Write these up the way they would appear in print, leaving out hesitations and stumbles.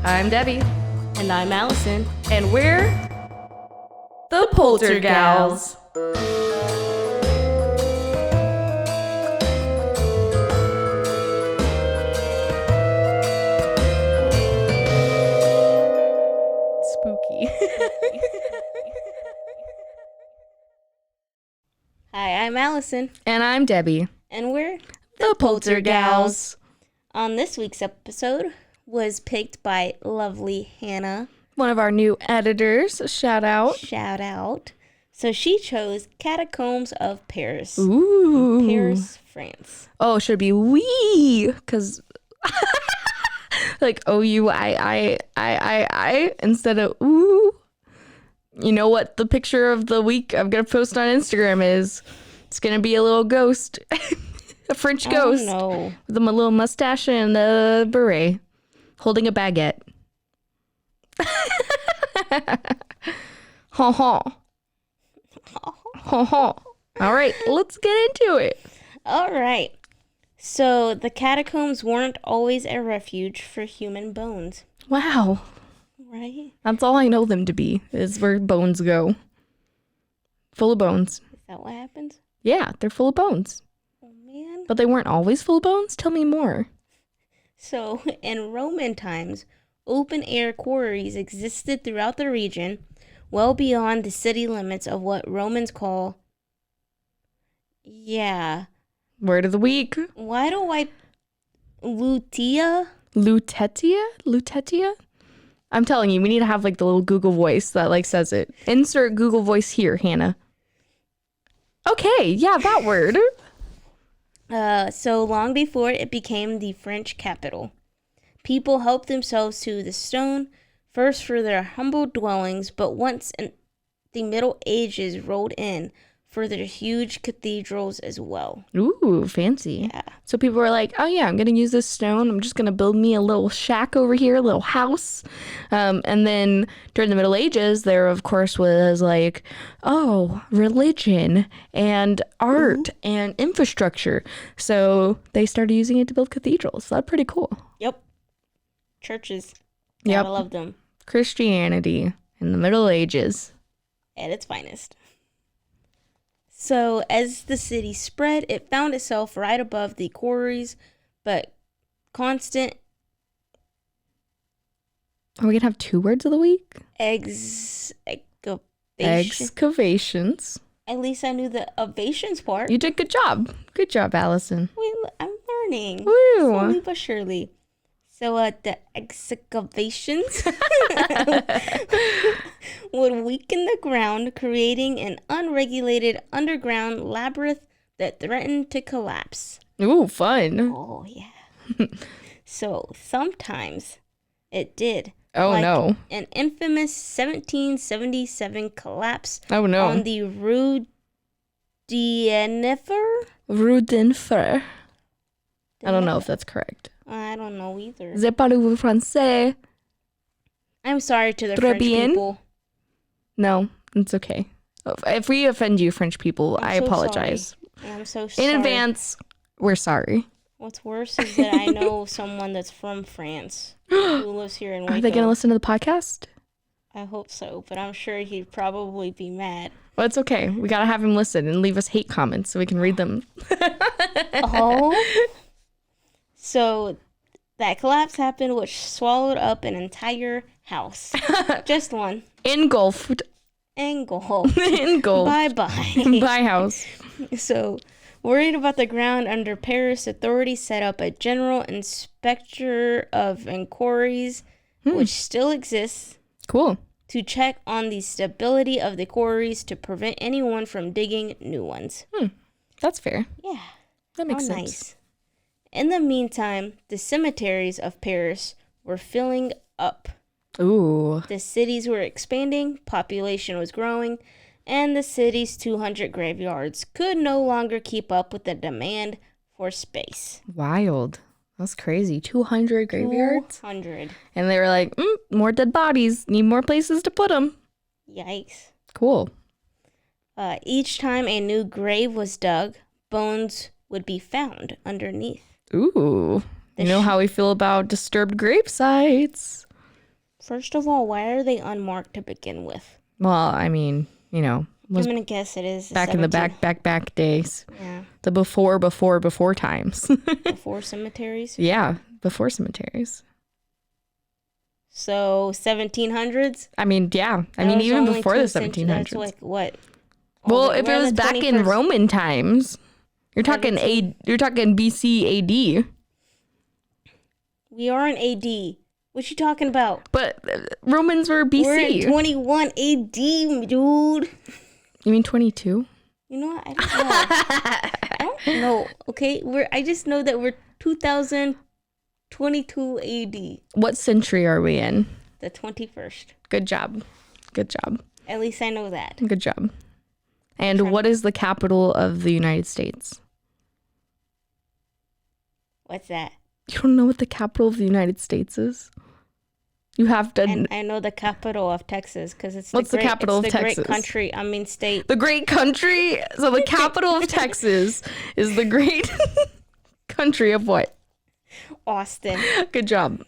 I'm Debbie. And I'm Allison. And we're the Poltergals. Spooky. Hi, I'm Allison. And I'm Debbie. And we're The Poltergals. On this week's episode was picked by lovely Hannah. One of our new editors. Shout out. Shout out. So she chose Catacombs of Paris. Ooh. Paris, France. Oh, should be we, because like O-U-I instead of ooh. You know what the picture of the week I'm going to post on Instagram is? It's going to be a little ghost. A French ghost. Oh, no. With a little mustache and a beret. Holding a baguette. Ha ha. Ha ha. All right, let's get into it. All right. So the catacombs weren't always a refuge for human bones. Wow. Right? That's all I know them to be, is where bones go. Full of bones. Is that what happens? Yeah, they're full of bones. Oh, man. But they weren't always full of bones? Tell me more. So, in Roman times, open-air quarries existed throughout the region, well beyond the city limits of what Romans call... Yeah. Word of the week. Why do I... Lutetia? Lutetia? I'm telling you, we need to have like the little Google voice that like says it. Insert Google voice here, Hannah. Okay, yeah, that word. So long before it became the French capital. People helped themselves to the stone, first for their humble dwellings, but once the Middle Ages rolled in for their huge cathedrals as well. Ooh, fancy. Yeah. So people were like, oh yeah, I'm going to use this stone. I'm just going to build me a little shack over here, a little house. And then during the Middle Ages, there, of course, was like, oh, religion and art and infrastructure. So they started using it to build cathedrals. That's pretty cool. Yep. Churches. Yep. I love them. Christianity in the Middle Ages. At its finest. So, as the city spread, it found itself right above the quarries, but constant... Are we going to have 2 words of the week? Excavations. At least I knew the ovations part. You did good job. Good job, Allison. Wait, I'm learning. Woo! Slowly but surely. So, the excavations would weaken the ground, creating an unregulated underground labyrinth that threatened to collapse. Ooh, fun. Oh, yeah. So, sometimes it did. Oh, like no. An infamous 1777 collapse Oh, no. on the Rue d'Enfer? Rue d'Enfer. I don't know if that's correct. I don't know either. Je parle français. I'm sorry to the Très French bien. people. No, it's okay. If we offend you, French people, I so apologize. sorry. I'm so sorry. In advance, we're sorry. What's worse is that I know someone that's from France who lives here in Waco. Are they going to listen to the podcast? I hope so, but I'm sure he'd probably be mad. Well, it's okay. We got to have him listen and leave us hate comments so we can read them. Oh. So that collapse happened, which swallowed up an entire house. Just one. Engulfed. Engulfed. Engulfed. Bye-bye. Bye, house. So, worried about the ground under Paris, authorities set up a general inspector of quarries, which still exists. Cool. To check on the stability of the quarries to prevent anyone from digging new ones. That's fair. Yeah. That makes sense. Nice. In the meantime, the cemeteries of Paris were filling up. Ooh. The cities were expanding, population was growing, and the city's 200 graveyards could no longer keep up with the demand for space. Wild. That's crazy. 200 graveyards? 200. And they were like, more dead bodies. Need more places to put them. Yikes. Cool. Each time a new grave was dug, bones would be found underneath. Ooh. You know how we feel about disturbed grave sites. First of all, why are they unmarked to begin with? Well, I mean, you know, I'm gonna guess it is back in the 17 back days. Yeah. The before times. Before cemeteries. Yeah, before cemeteries. So 1700s. I mean, yeah. I mean, even before the 1700s. That's like what? Well, if it was back in Roman times, you're talking 17? you're talking BC AD. We are in AD. What you talking about? But Romans were BC. We're in 21 AD, dude. You mean 22? You know what? I don't know. I don't know. Okay, I just know that we're 2022 AD. What century are we in? The 21st. Good job. Good job. At least I know that. Good job. And what is the capital of the United States? What's that? You don't know what the capital of the United States is? You have to. And I know the capital of Texas because it's What's the capital of Texas? Great country. I mean state. The great country. So the capital of Texas is the great country of what? Austin. Good job.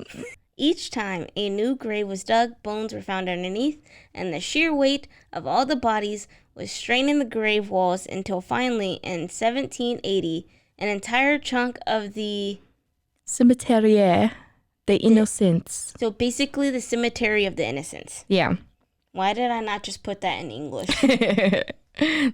Each time a new grave was dug, bones were found underneath, and the sheer weight of all the bodies was straining the grave walls until finally, in 1780, an entire chunk of the Cemetery des Innocents. So basically the Cemetery of the Innocents. Yeah. Why did I not just put that in English?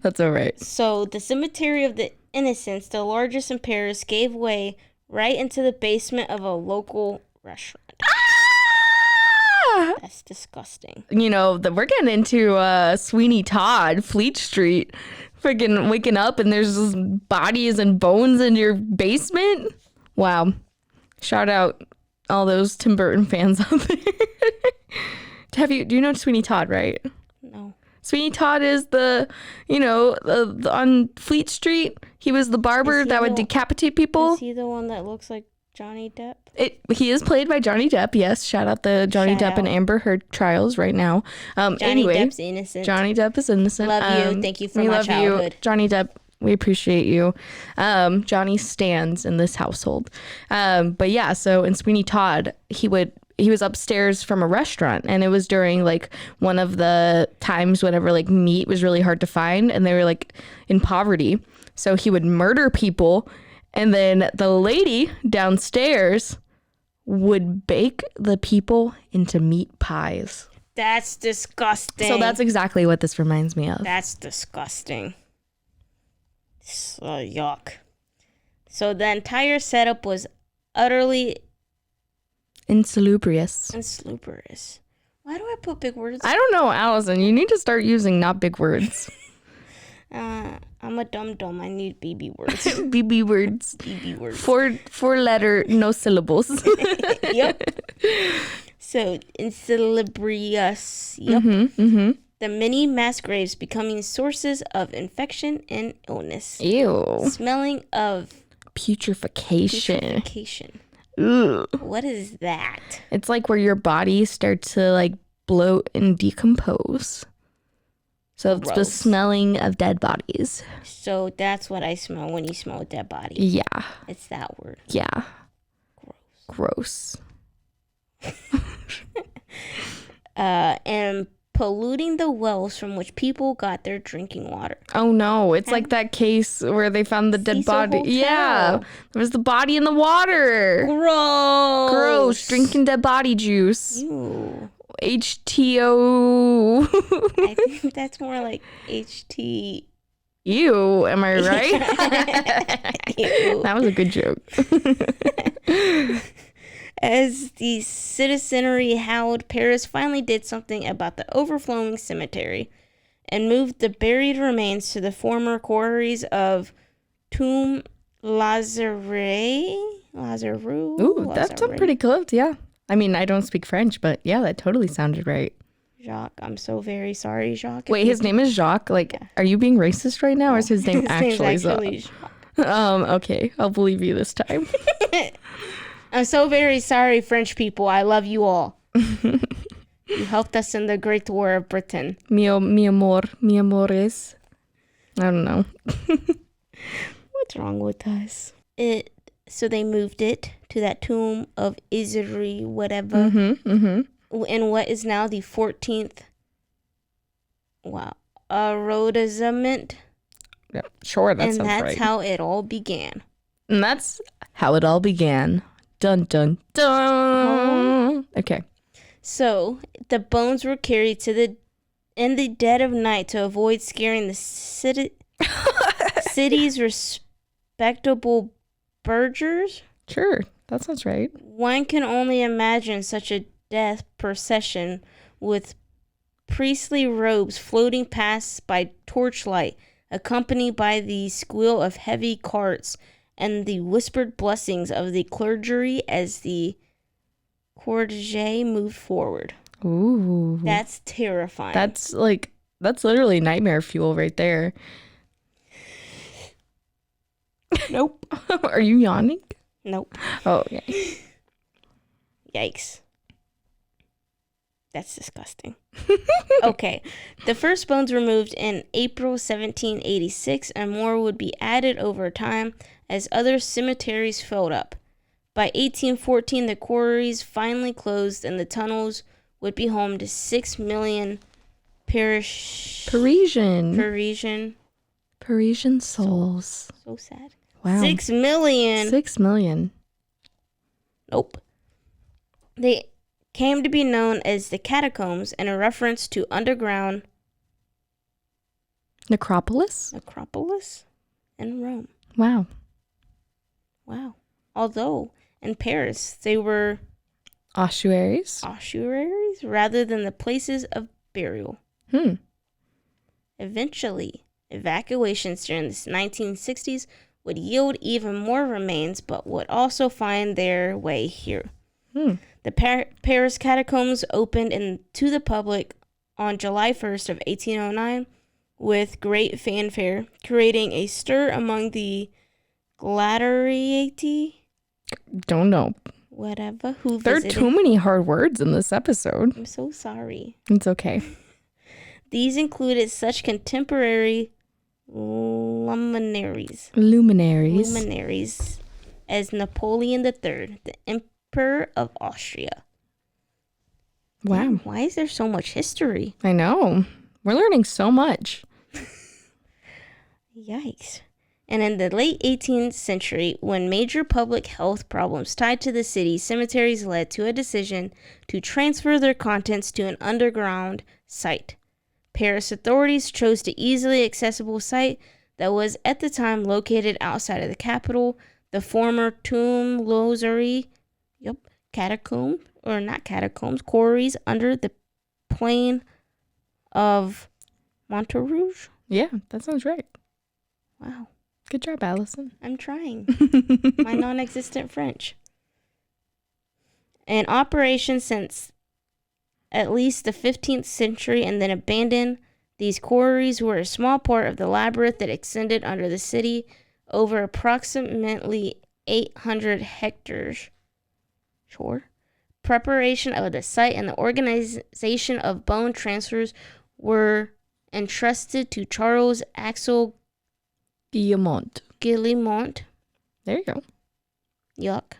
That's all right. So the Cemetery of the Innocents, the largest in Paris, gave way right into the basement of a local restaurant. Ah! That's disgusting. You know, we're getting into Sweeney Todd, Fleet Street. Freaking waking up and there's just bodies and bones in your basement. Wow. Shout out all those Tim Burton fans out there. Do you know Sweeney Todd, right? No. Sweeney Todd is on Fleet Street. He was the barber that would decapitate people. Is he the one that looks like Johnny Depp? He is played by Johnny Depp, yes. Shout out the Johnny Depp and Amber Heard trials right now. Depp's innocent. Johnny Depp is innocent. Love you. Thank you for my childhood. You. Johnny Depp, we appreciate you. Johnny stands in this household. But yeah, so in Sweeney Todd, he was upstairs from a restaurant, and it was during like one of the times whenever like meat was really hard to find and they were like in poverty. So he would murder people, and then the lady downstairs would bake the people into meat pies. That's disgusting. So that's exactly what this reminds me of. That's disgusting. So yuck. So the entire setup was utterly insalubrious. Why do I put big words? I don't know, Allison. You need to start using not big words. I'm a dum-dum. I need BB words. BB words. BB words. Four letter, no syllables. Yep. So, insalubrious. Yep. The many mass graves becoming sources of infection and illness. Ew. Smelling of putrefaction. Ugh. What is that? It's like where your body starts to like bloat and decompose. So Gross. It's the smelling of dead bodies. So that's what I smell when you smell a dead body. Yeah. It's that word. Yeah. Gross. And polluting the wells from which people got their drinking water. Oh no, it's like that case where they found the dead body. Hotel. Yeah. There was the body in the water. Gross. Drinking dead body juice. Ew. HTO. I think that's more like HT. Ew, am I right? Ew. That was a good joke. As the citizenry howled, Paris finally did something about the overflowing cemetery and moved the buried remains to the former quarries of Tomb Lazare. Ooh, that's pretty close, yeah. I mean, I don't speak French, but yeah, that totally sounded right. Jacques, I'm so very sorry, Jacques. Wait, his name is Jacques? Like, yeah. Are you being racist right now, or is his name actually Jacques? Okay, I'll believe you this time. I'm so very sorry, French people. I love you all. You helped us in the Great War of Britain. Mi amores. I don't know. What's wrong with us? So they moved it to that tomb of Isri, whatever. in what is now the 14th arrondissement. Yeah, sure, that And sounds that's right. how it all began. And that's how it all began. Dun, dun, dun. Okay. So the bones were carried in the dead of night to avoid scaring the city's respectable burghers. Sure, that sounds right. One can only imagine such a death procession with priestly robes floating past by torchlight, accompanied by the squeal of heavy carts and the whispered blessings of the clergy as the cortege moved forward. Ooh. That's terrifying. That's literally nightmare fuel right there. Nope. Are you yawning? Nope. Oh, okay. Yikes. That's disgusting. Okay. The first bones were moved in April 1786, and more would be added over time as other cemeteries filled up. By 1814, the quarries finally closed, and the tunnels would be home to 6 million Parisian souls. So sad. Wow. 6 million. 6 million. Nope. They came to be known as the Catacombs in a reference to underground Necropolis in Rome. Wow. Although in Paris they were ossuaries rather than the places of burial. Eventually, evacuations during the 1960s would yield even more remains, but would also find their way here. The Paris catacombs opened to the public on July 1st of 1809 with great fanfare, creating a stir among the gladiati. Don't know. Whatever. Who there visited. Are too many hard words in this episode. I'm so sorry. It's okay. These included such contemporary luminaries as Napoleon III, the Emperor of Austria. Wow. Damn, why is there so much history? I know. We're learning so much. Yikes. And in the late 18th century, when major public health problems tied to the city, cemeteries led to a decision to transfer their contents to an underground site. Paris authorities chose the easily accessible site that was at the time located outside of the capital, the former Tomb Lozerie, quarries under the plain of Montrouge. Yeah, that sounds right. Wow. Good job, Allison. I'm trying. My non-existent French. In operation since at least the 15th century and then abandoned, these quarries were a small part of the labyrinth that extended under the city over approximately 800 hectares. Sure. Preparation of the site and the organization of bone transfers were entrusted to Charles Axel Guillemont. There you go. Yuck.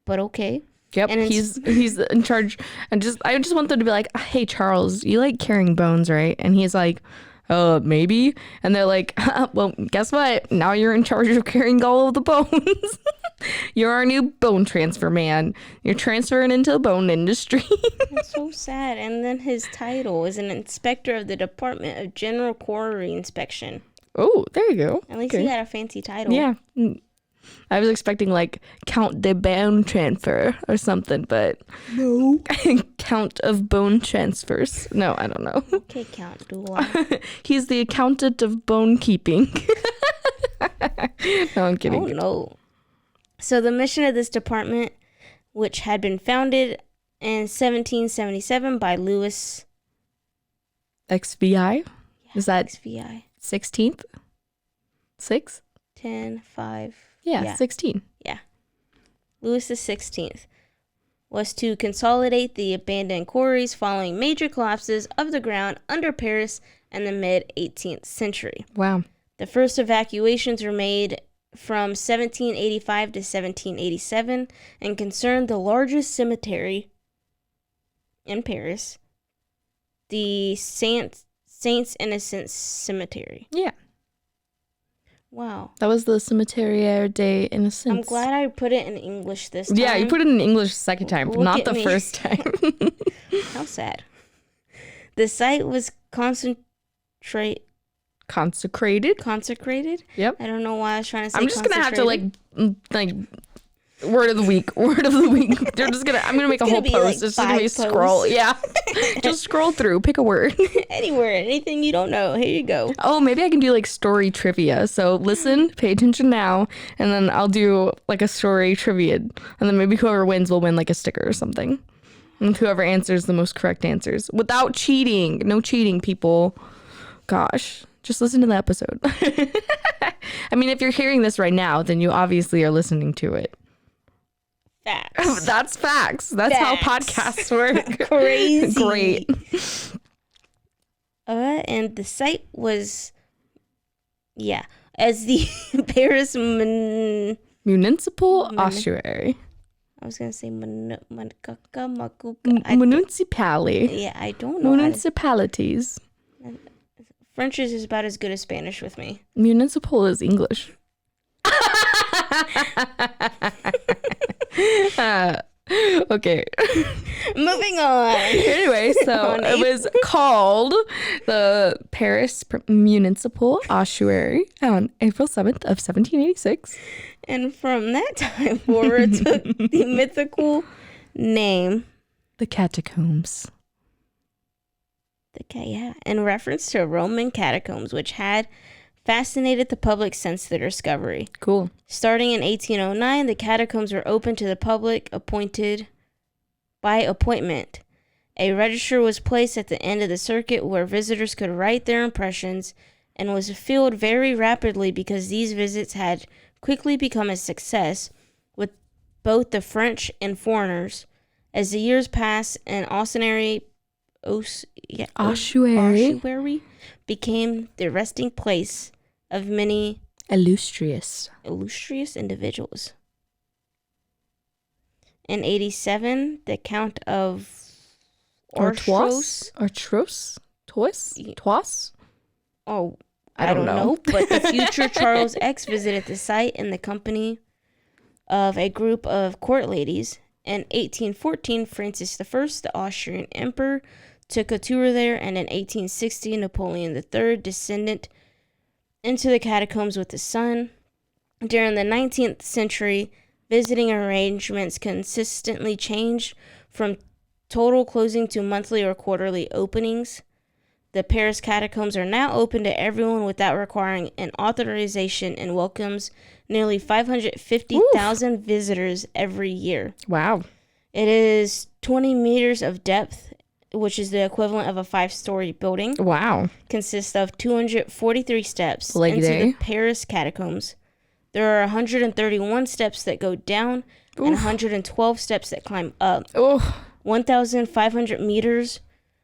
But okay. Yep, and he's in charge. And I just want them to be like, hey, Charles, you like carrying bones, right? And he's like, maybe. And they're like, well, guess what? Now you're in charge of carrying all of the bones. You're our new bone transfer man. You're transferring into the bone industry. That's so sad. And then his title is an inspector of the Department of General Quarry Inspection. Oh, there you go. At least he had a fancy title. Yeah. I was expecting like Count de Bone Transfer or something, but no. Count of Bone Transfers. No, I don't know. Okay, Count Dula. He's the accountant of bone keeping. No, I'm kidding. Oh, no. So the mission of this department, which had been founded in 1777 by Louis XVI? Is that XVI? 16th? 6? 10, 5. Yeah, 16. Yeah. Louis XVI was to consolidate the abandoned quarries following major collapses of the ground under Paris in the mid-18th century. Wow. The first evacuations were made from 1785 to 1787 and concerned the largest cemetery in Paris, the Saints Innocents Cemetery. Yeah. Wow. That was the Cimetière des Innocents. I'm glad I put it in English this time. Yeah, you put it in English the second time, but Look not at the me. first time. How sad. The site was consecrated. Yep. I don't know why I was trying to say I'm just gonna have to like word of the week. I'm gonna make a whole be, post. like, It's just gonna be 5 scroll. posts. Yeah. Just scroll through, pick a word. Any word, anything you don't know. Here you go. Oh, maybe I can do like story trivia. So listen, pay attention now, and then I'll do like a story trivia, and then maybe whoever wins will win like a sticker or something. And whoever answers the most correct answers without cheating. No cheating, people. Gosh, just listen to the episode. I mean, if you're hearing this right now, then you obviously are listening to it. Facts. That's facts. That's how podcasts work. Crazy. Great. And the site was, as the Paris Municipal ossuary. I was gonna say municipality. Yeah, I don't know. Municipalities. French is about as good as Spanish with me. Municipal is English. Okay. Moving on. Anyway, so it was called the Paris Municipal Ossuary on April 7th of 1786. And from that time forward took the mythical name, The Catacombs. in reference to Roman catacombs, which had fascinated the public since their discovery. Cool. Starting in 1809, the catacombs were open to the public by appointment. A register was placed at the end of the circuit where visitors could write their impressions and was filled very rapidly because these visits had quickly become a success with both the French and foreigners. As the years passed, an ossuary became the resting place of many illustrious individuals. In 87, the Count of Artois? Oh, I don't know. But the future Charles X visited the site in the company of a group of court ladies. In 1814, Francis I, the Austrian emperor, took a tour there, and in 1860, Napoleon III descended into the catacombs with his son. During the 19th century, visiting arrangements consistently changed from total closing to monthly or quarterly openings. The Paris catacombs are now open to everyone without requiring an authorization and welcomes nearly 550,000 visitors every year. Wow. It is 20 meters of depth, which is the equivalent of a 5-story building. Wow. Consists of 243 steps into the Paris catacombs. There are 131 steps that go down and 112 steps that climb up. 1,500 meters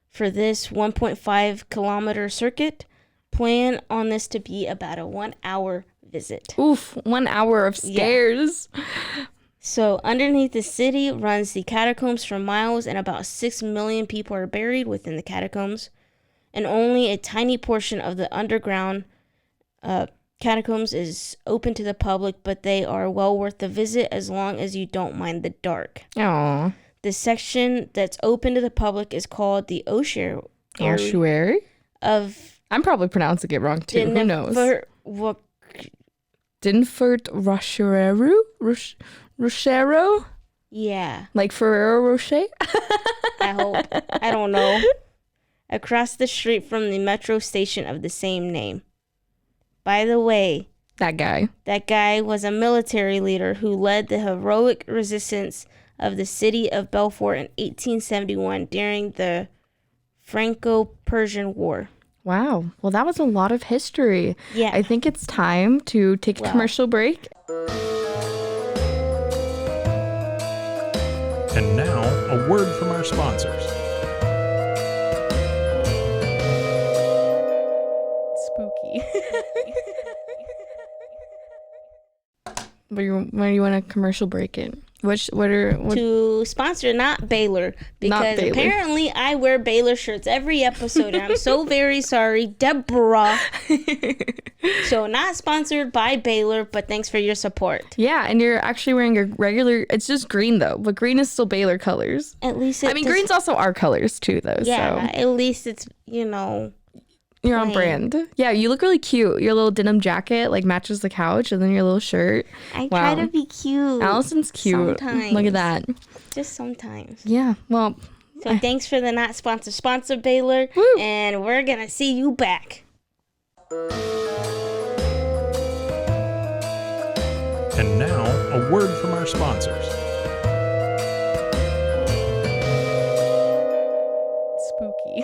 for this 1.5 kilometer circuit. Plan on this to be about a 1-hour visit. 1 hour of stairs. Yeah. So underneath the city runs the catacombs for miles, and about 6 million people are buried within the catacombs. And only a tiny portion of the underground catacombs is open to the public, but they are well worth the visit as long as you don't mind the dark. Aww. The section that's open to the public is called the ossuary. I'm probably pronouncing it wrong too. Who knows? Dinfert Rochero? Yeah. Like Ferrero Rocher? I hope. I don't know. Across the street from the metro station of the same name. By the way, that guy was a military leader who led the heroic resistance of the city of Belfort in 1871 during the Franco-Persian War. Wow. Well, that was a lot of history. Yeah. I think it's time to take a commercial break. And now, a word from our sponsors. Spooky. Where do you want a commercial break in? What to sponsor, not Baylor, because Baylor. apparently I wear Baylor shirts every episode, and I'm so very sorry, Deborah. So not sponsored by Baylor, but thanks for your support. Yeah, and you're actually wearing a regular, it's just green though, but green is still Baylor colors. At least green's also our colors too though. Yeah, so. at least it's, You're on brand. Yeah, you look really cute. Your little denim jacket like matches the couch, and then your little shirt. I try to be cute. Allison's cute. Sometimes. Look at that. Just sometimes. Yeah, well. So thanks for the not sponsor Baylor. Woo. And we're going to see you back. And now, a word from our sponsors. Spooky.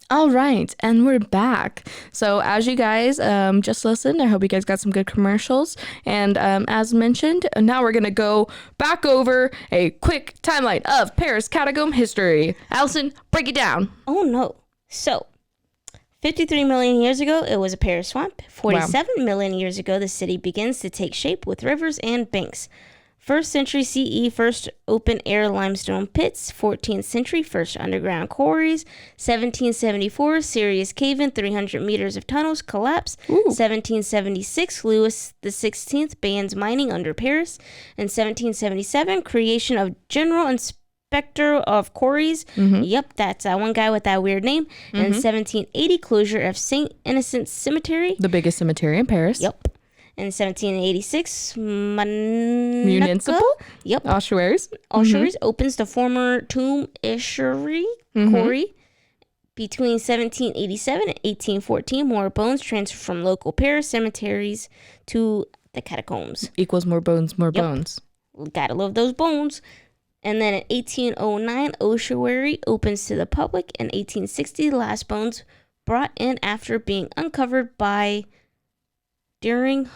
All right, and we're back. So as you guys just listened, I hope you guys got some good commercials. And as mentioned, now we're going to go back over a quick timeline of Paris catacomb history. Allison, break it down. Oh, no. So, 53 million years ago, it was a Paris swamp. 47 million years ago, the city begins to take shape with rivers and banks. 1st century CE, first open-air limestone pits. 14th century, first underground quarries. 1774, serious cave-in, 300 meters of tunnels collapse. 1776, Louis XVI bans mining under Paris. In 1777, creation of General Inspector of Quarries. Yep, that's one guy with that weird name. And 1780, closure of St. Innocent Cemetery. The biggest cemetery in Paris. Yep. In 1786, Municipal? Yep. Ossuaries. Ossuaries opens the former tomb estuary quarry. Between 1787 and 1814, more bones transferred from local Paris cemeteries to the catacombs. Equals more bones, more bones. Gotta love those bones. And then in 1809, ossuary opens to the public. In 1860, the last bones brought in after being uncovered during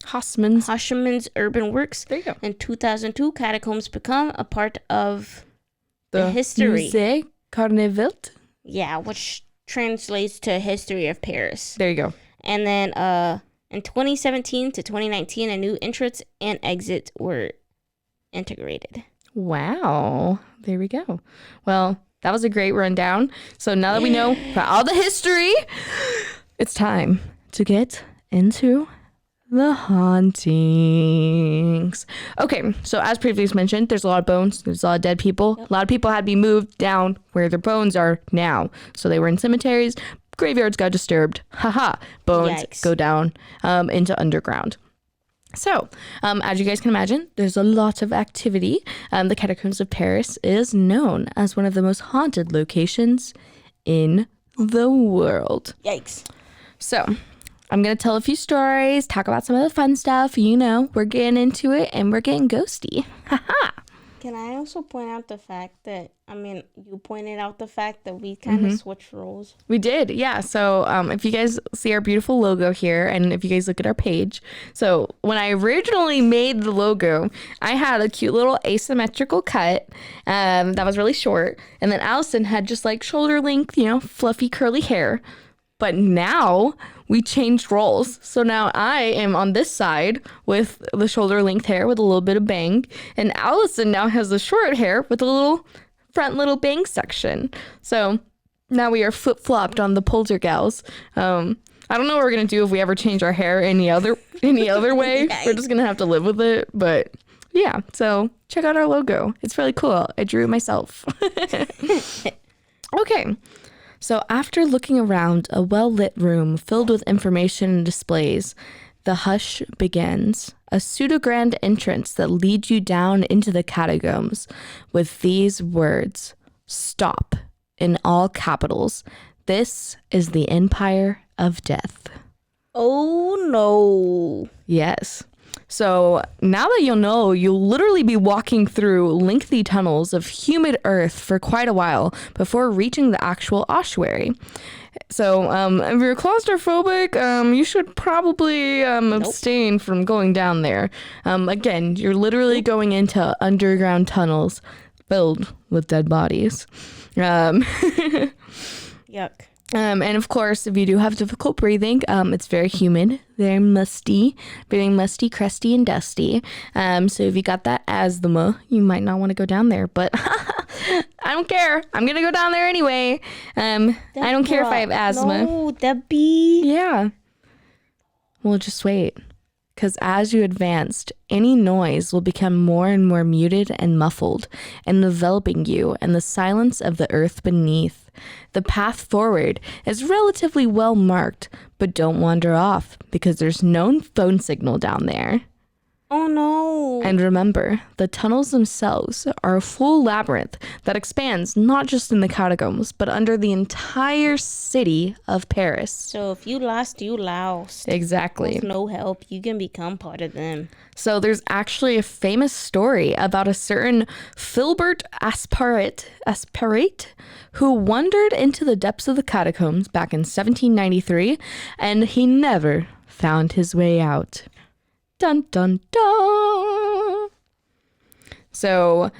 Haussmann's urban works. There you go. In 2002, catacombs become a part of the history. Musée Carneville. Yeah, which translates to History of Paris. There you go. And then in 2017 to 2019, a new entrance and exit were integrated. Wow. There we go. Well, that was a great rundown. So now that we know about all the history, it's time to get into the hauntings. Okay, so as previously mentioned, there's a lot of bones. There's a lot of dead people. A lot of people had to be moved down where their bones are now. So they were in cemeteries. Graveyards got disturbed. Haha. Bones Yikes. go down into underground. So, as you guys can imagine, there's a lot of activity. The Catacombs of Paris is known as one of the most haunted locations in the world. Yikes. So, I'm going to tell a few stories, talk about some of the fun stuff. We're getting into it and we're getting ghosty. Haha. Can I also point out the fact that, you pointed out the fact that we kind of switched roles. We did, yeah. So if you guys see our beautiful logo here, and if you guys look at our page, so when I originally made the logo, I had a cute little asymmetrical cut that was really short. And then Allison had just like shoulder length, fluffy curly hair. But now we changed roles. So now I am on this side with the shoulder length hair with a little bit of bang. And Allison now has the short hair with a little front little bang section. So now we are flip-flopped on the Poltergals. I don't know what we're going to do if we ever change our hair any other way. We're just going to have to live with it. But yeah, so check out our logo. It's really cool. I drew it myself. Okay. So after looking around a well-lit room filled with information and displays, the hush begins. A pseudo-grand entrance that leads you down into the catacombs with these words, "Stop," in all capitals. This is the Empire of Death. Oh, no. Yes. So now that you'll know, you'll literally be walking through lengthy tunnels of humid earth for quite a while before reaching the actual ossuary. So if you're claustrophobic, you should probably abstain from going down there. Again, you're literally going into underground tunnels filled with dead bodies. Yuck. And of course, if you do have difficult breathing, it's very humid, very musty, crusty, and dusty. So if you got that asthma, you might not want to go down there. But I don't care. I'm gonna go down there anyway. I don't care if I have asthma. No, Debbie. Yeah. Well, just wait. Because as you advanced, any noise will become more and more muted and muffled, enveloping you in the silence of the earth beneath. The path forward is relatively well marked, but don't wander off because there's no phone signal down there. Oh no. And remember, the tunnels themselves are a full labyrinth that expands not just in the catacombs, but under the entire city of Paris. So if you lost, you lost. Exactly. With no help, you can become part of them. So there's actually a famous story about a certain Filbert Asparate who wandered into the depths of the catacombs back in 1793, and he never found his way out. Dun, dun, dun. So,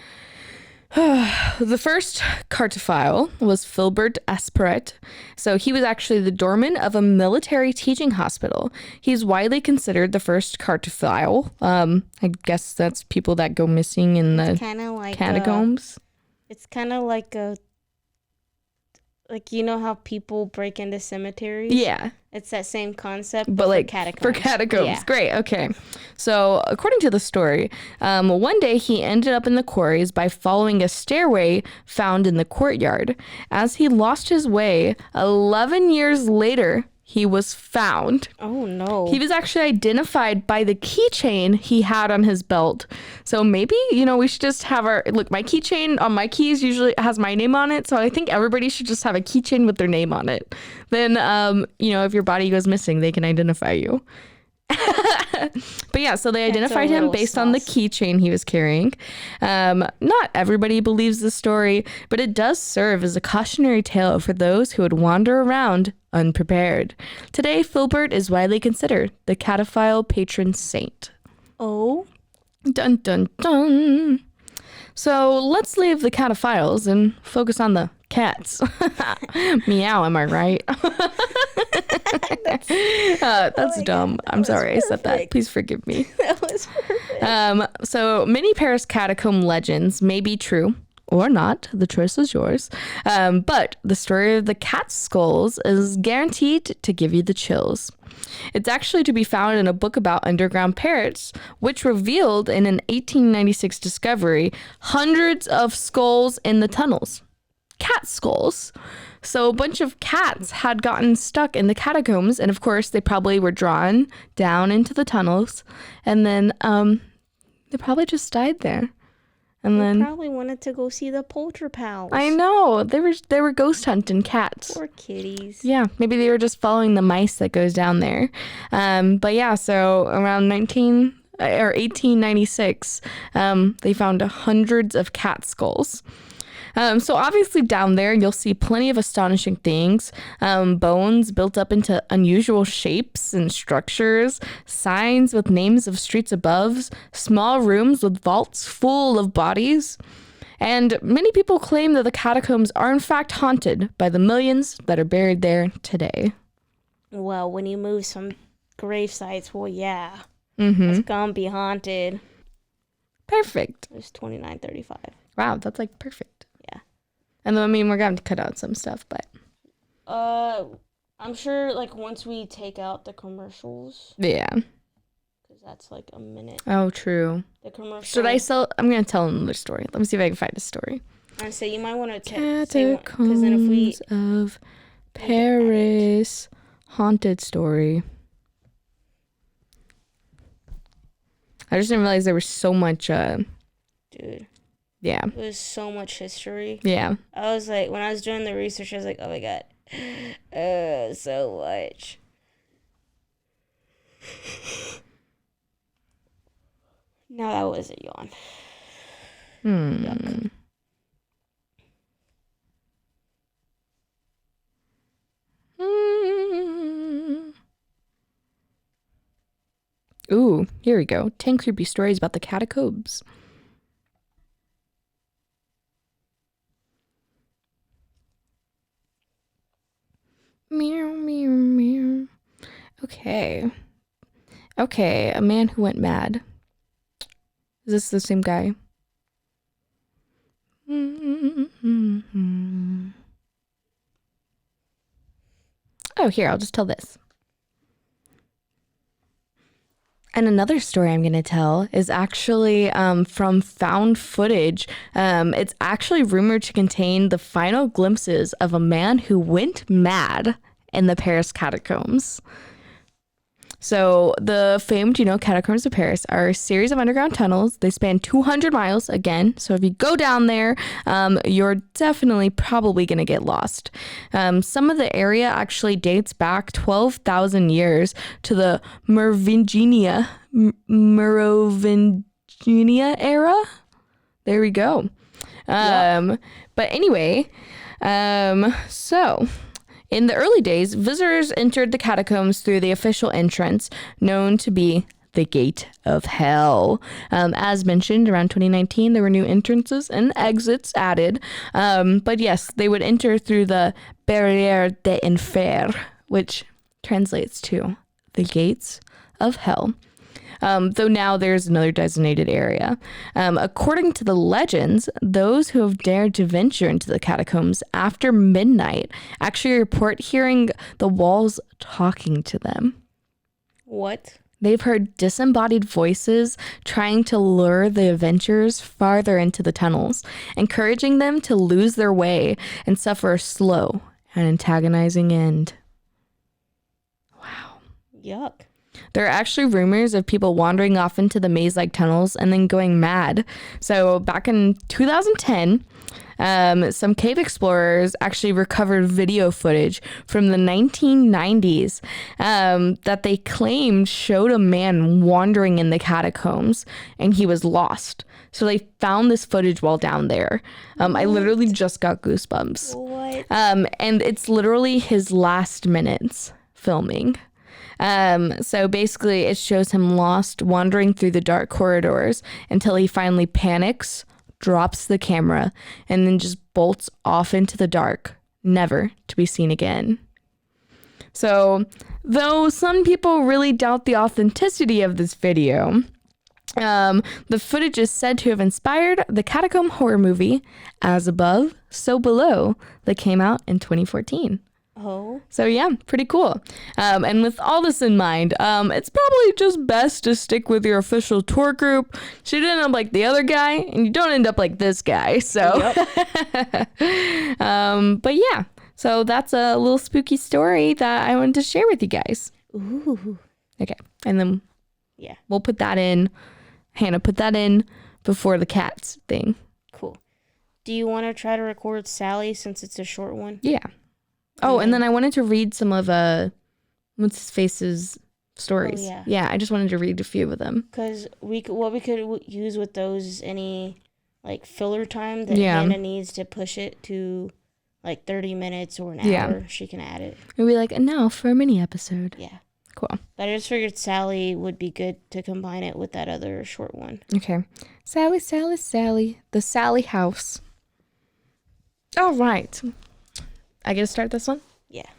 the first cartophile was Filbert Asparate. So, he was actually the doorman of a military teaching hospital. He's widely considered the first cartophile. I guess that's people that go missing in the Like catacombs. It's kind of like you know how people break into cemeteries? Yeah. It's that same concept, But like for catacombs. Yeah. Great. Okay. So according to the story, one day he ended up in the quarries by following a stairway found in the courtyard. As he lost his way, 11 years later, he was found. Oh no. He was actually identified by the keychain he had on his belt. So maybe, we should just have my keychain on my keys usually has my name on it. So I think everybody should just have a keychain with their name on it. Then, if your body goes missing, they can identify you. But yeah, so they identified him based on the keychain he was carrying. Not everybody believes the story, but it does serve as a cautionary tale for those who would wander around unprepared. Today, Filbert is widely considered the cataphile patron saint. Oh. Dun, dun, dun. So let's leave the cataphiles and focus on the cats. Meow, am I right? That's dumb. I'm sorry I said that. Please forgive me. That was perfect. So many Paris catacomb legends may be true or not. The choice is yours. But the story of the cat skulls is guaranteed to give you the chills. It's actually to be found in a book about underground Paris, which revealed in an 1896 discovery hundreds of skulls in the tunnels. Cat skulls. So a bunch of cats had gotten stuck in the catacombs, and of course they probably were drawn down into the tunnels, and then they probably just died there. And then probably wanted to go see the Polterpals. I know they were ghost hunting cats. Poor kitties. Yeah, maybe they were just following the mice that goes down there. But yeah, so around 1896, they found hundreds of cat skulls. So obviously down there, you'll see plenty of astonishing things. Bones built up into unusual shapes and structures, signs with names of streets above, small rooms with vaults full of bodies. And many people claim that the catacombs are in fact haunted by the millions that are buried there today. Well, when you move some grave sites, well, yeah. Mm-hmm. It's gonna be haunted. Perfect. It's 2935. Wow, that's like perfect. Yeah. And then, we're going to have to cut out some stuff, but... I'm sure, once we take out the commercials. Yeah. Because that's, a minute. Oh, true. The commercial. Should I I'm going to tell another story. Let me see if I can find a story. I say you might want to Catacombs then if we... of Paris haunted story. I just didn't realize there was so much, Dude. Yeah. There's so much history. Yeah. I was when I was doing the research, I was like, oh my god. So much. No, that was a yawn. Yuck. Ooh, here we go. 10 creepy stories about the catacombs. Meow, meow, meow. Okay. Okay, a man who went mad. Is this the same guy? Oh, here, I'll just tell this. And another story I'm going to tell is actually from found footage. It's actually rumored to contain the final glimpses of a man who went mad in the Paris catacombs. So the famed, Catacombs of Paris are a series of underground tunnels. They span 200 miles again. So if you go down there, you're definitely probably going to get lost. Some of the area actually dates back 12,000 years to the Merovingian era. There we go. But anyway, so... in the early days, visitors entered the catacombs through the official entrance, known to be the Gate of Hell. As mentioned, around 2019, there were new entrances and exits added. But yes, they would enter through the Barrière d'Enfer, which translates to the Gates of Hell. Though now there's another designated area. According to the legends, those who have dared to venture into the catacombs after midnight actually report hearing the walls talking to them. What? They've heard disembodied voices trying to lure the adventurers farther into the tunnels, encouraging them to lose their way and suffer a slow and antagonizing end. Wow. Yuck. There are actually rumors of people wandering off into the maze-like tunnels and then going mad. So back in 2010, some cave explorers actually recovered video footage from the 1990s that they claimed showed a man wandering in the catacombs and he was lost. So they found this footage while down there. I literally just got goosebumps. What? And it's literally his last minutes filming. So basically it shows him lost, wandering through the dark corridors until he finally panics, drops the camera, and then just bolts off into the dark, never to be seen again. So, though some people really doubt the authenticity of this video, the footage is said to have inspired the catacomb horror movie As Above, So Below that came out in 2014. Oh. So yeah, pretty cool. And with all this in mind, it's probably just best to stick with your official tour group. So you didn't end up like the other guy, and you don't end up like this guy. So, Yep. but yeah, so that's a little spooky story that I wanted to share with you guys. Ooh. Okay, and then Yeah. we'll put that in. Hannah, put that in before the cats thing. Cool. Do you want to try to record Sally since it's a short one? Yeah. Oh, and then I wanted to read some of what's his face's stories. Oh, yeah. Yeah, I just wanted to read a few of them. Because what we could use with those is any like filler time that Yeah. Hannah needs to push it to like 30 minutes or an Yeah. hour. She can add it. Maybe like, and now for a mini episode. Yeah. Cool. But I just figured Sally would be good to combine it with that other short one. Okay. Sally, Sally, Sally. The Sally House. All right. I get to start this one? Yeah.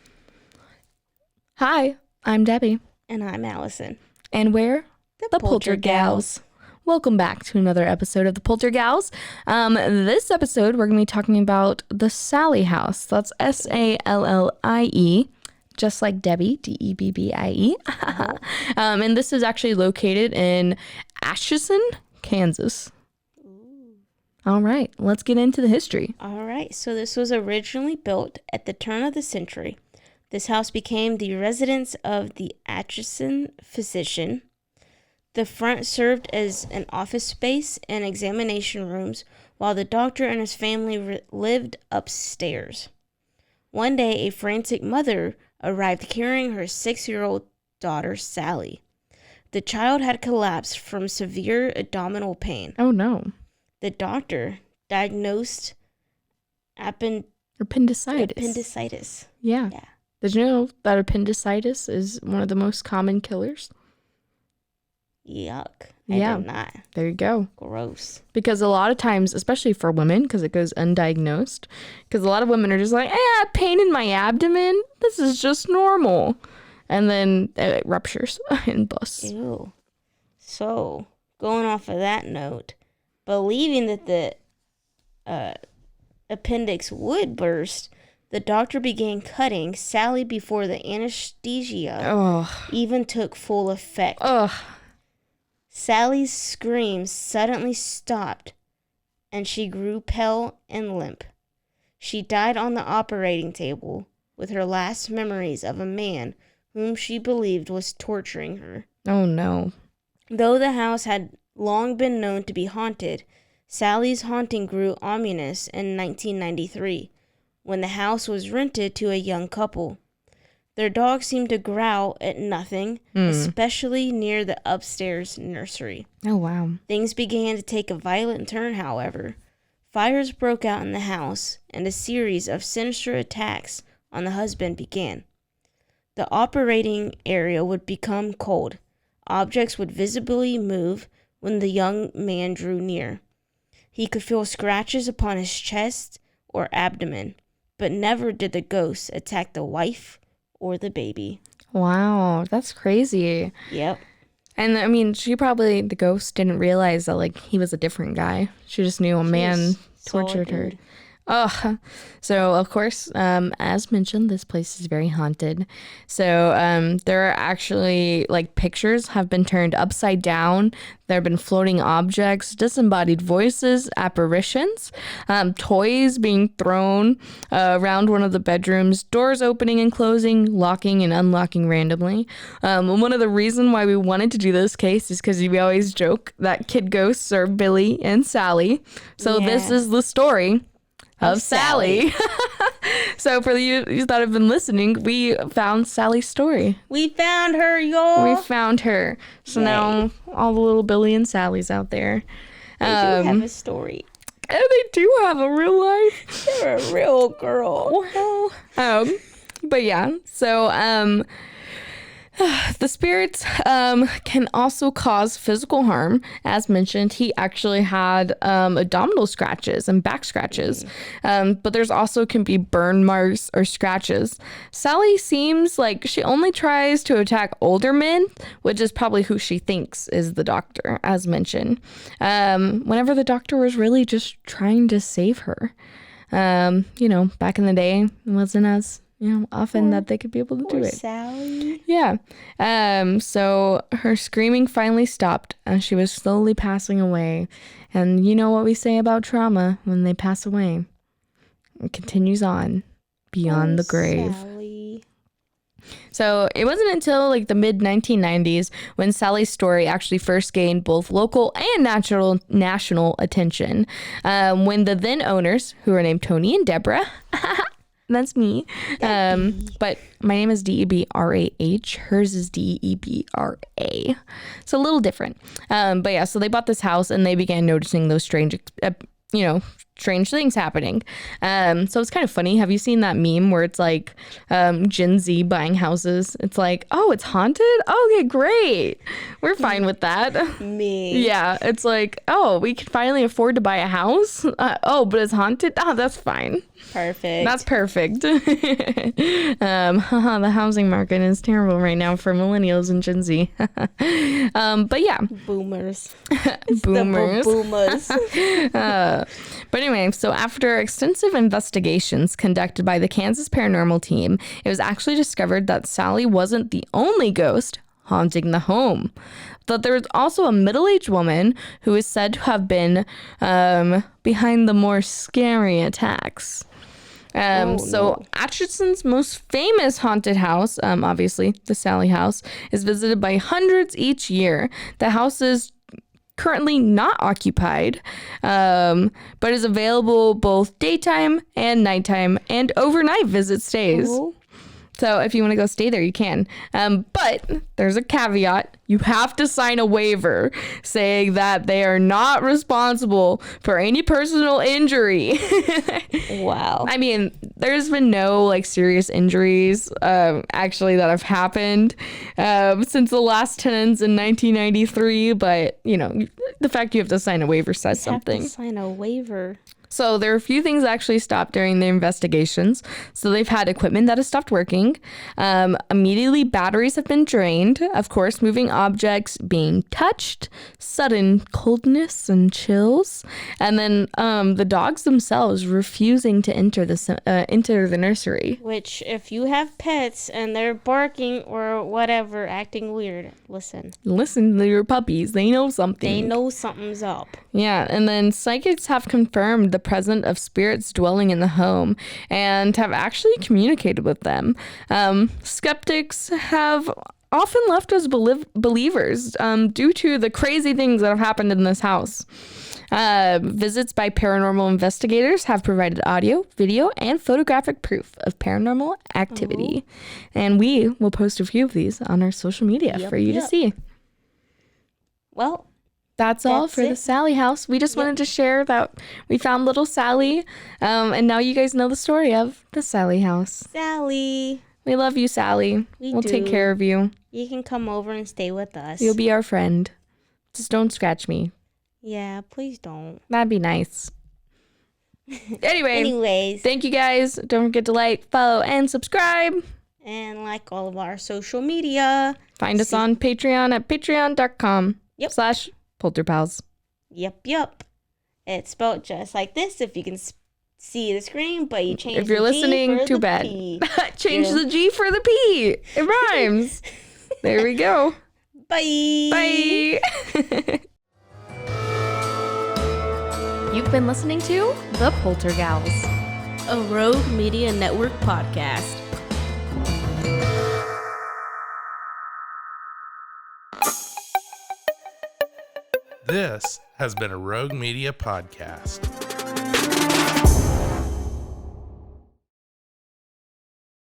Hi, I'm Debbie. And I'm Allison. And we're the Poltergals. Welcome back to another episode of the Poltergals. This episode, we're going to be talking about the Sally House. That's Sallie, just like Debbie, Debbie. And this is actually located in Atchison, Kansas. All right, let's get into the history. All right. So this was originally built at the turn of the century. This house became the residence of the Atchison physician. The front served as an office space and examination rooms, while the doctor and his family lived upstairs. One day, a frantic mother arrived carrying her 6-year-old daughter, Sally. The child had collapsed from severe abdominal pain. Oh, no. The doctor diagnosed Appendicitis. appendicitis. Yeah. Yeah. Did you know that appendicitis is one of the most common killers? Yuck. Yeah. I did not. There you go. Gross. Because a lot of times, especially for women, because it goes undiagnosed, because a lot of women are just like, pain in my abdomen. This is just normal. And then it ruptures and busts. Ew. So, going off of that note, believing that the appendix would burst, the doctor began cutting Sally before the anesthesia even took full effect. Ugh. Sally's screams suddenly stopped, and she grew pale and limp. She died on the operating table with her last memories of a man whom she believed was torturing her. Oh, no. Though the house had long been known to be haunted, Sally's haunting grew ominous in 1993, when the house was rented to a young couple. Their dog seemed to growl at nothing, especially near the upstairs nursery. Oh, wow. Things began to take a violent turn, however. Fires broke out in the house, and a series of sinister attacks on the husband began. The operating area would become cold. Objects would visibly move when the young man drew near. He could feel scratches upon his chest or abdomen, but never did the ghosts attack the wife or the baby. Wow, that's crazy. Yep. And I mean, the ghost didn't realize that like he was a different guy. She just knew a man tortured her. Oh, so of course, as mentioned, this place is very haunted. So there are actually like pictures have been turned upside down. There have been floating objects, disembodied voices, apparitions, toys being thrown around one of the bedrooms, doors opening and closing, locking and unlocking randomly. And one of the reasons why we wanted to do this case is because we always joke that kid ghosts are Billy and Sally. So this is the story of Sally. So for you that have been listening, we found Sally's story. We found her, y'all. We found her. So now all the little Billy and Sallys out there. They do have a story. And they do have a real life. They're a real girl. Well, but yeah. So the spirits can also cause physical harm. As mentioned, he actually had abdominal scratches and back scratches. But there's also can be burn marks or scratches. Sally seems like she only tries to attack older men, which is probably who she thinks is the doctor, as mentioned. Whenever the doctor was really just trying to save her. Back in the day, it wasn't as often that they could be able to do it. Sally. Yeah. So her screaming finally stopped and she was slowly passing away. And you know what we say about trauma when they pass away? It continues on beyond the grave. Sally. So it wasn't until like the mid 1990s when Sally's story actually first gained both local and national attention. When the then owners, who were named Tony and Deborah, that's me. But my name is Debrah. Hers is Debra. So a little different. But yeah, so they bought this house and they began noticing those strange things happening. So it's kind of funny. Have you seen that meme where it's like Gen Z buying houses? It's like, oh, it's haunted? Okay, great. We're fine with that. Me. Yeah, it's like, oh, we can finally afford to buy a house. But it's haunted? Oh, that's fine. Perfect. That's perfect. The housing market is terrible right now for millennials and Gen Z. But yeah. Boomers. Boomers. Boomers. But anyway, so after extensive investigations conducted by the Kansas Paranormal Team, it was actually discovered that Sally wasn't the only ghost haunting the home. But there was also a middle-aged woman who is said to have been behind the more scary attacks. So Atchison's most famous haunted house, obviously the Sally house, is visited by hundreds each year. The house is currently not occupied, but is available both daytime and nighttime and overnight visit stays. So if you want to go stay there, you can. But there's a caveat. You have to sign a waiver saying that they are not responsible for any personal injury. Wow. I mean, there's been no like serious injuries actually that have happened since the last tenants in 1993. But, you know, the fact you have to sign a waiver says something. Have to sign a waiver. So there are a few things that actually stopped during the investigations. So they've had equipment that has stopped working. Immediately, batteries have been drained. Of course, moving objects being touched, sudden coldness and chills, and then the dogs themselves refusing to enter the nursery. Which, if you have pets and they're barking or whatever, acting weird, listen. Listen to your puppies. They know something. They know something's up. Yeah, and then psychics have confirmed the presence of spirits dwelling in the home and have actually communicated with them. Skeptics have often left as believers due to the crazy things that have happened in this house. Visits by paranormal investigators have provided audio, video, and photographic proof of paranormal activity. And we will post a few of these on our social media for you to see. Well, that's all for the Sally house. We just wanted to share that we found little Sally, and now you guys know the story of the Sally house. Sally. We love you, Sally. We'll take care of you. You can come over and stay with us. You'll be our friend. Just don't scratch me. Yeah, please don't. That'd be nice. Anyways. Thank you guys. Don't forget to like, follow, and subscribe. And like all of our social media. Find us on Patreon at patreon.com/polterpals. Yep. It's spelled just like this if you can see the screen, but you change if you're the G listening, for too the bad. P. Change the G for the P. It rhymes. There we go. Bye. Bye. You've been listening to The Poltergals, a Rogue Media Network podcast. This has been a Rogue Media podcast.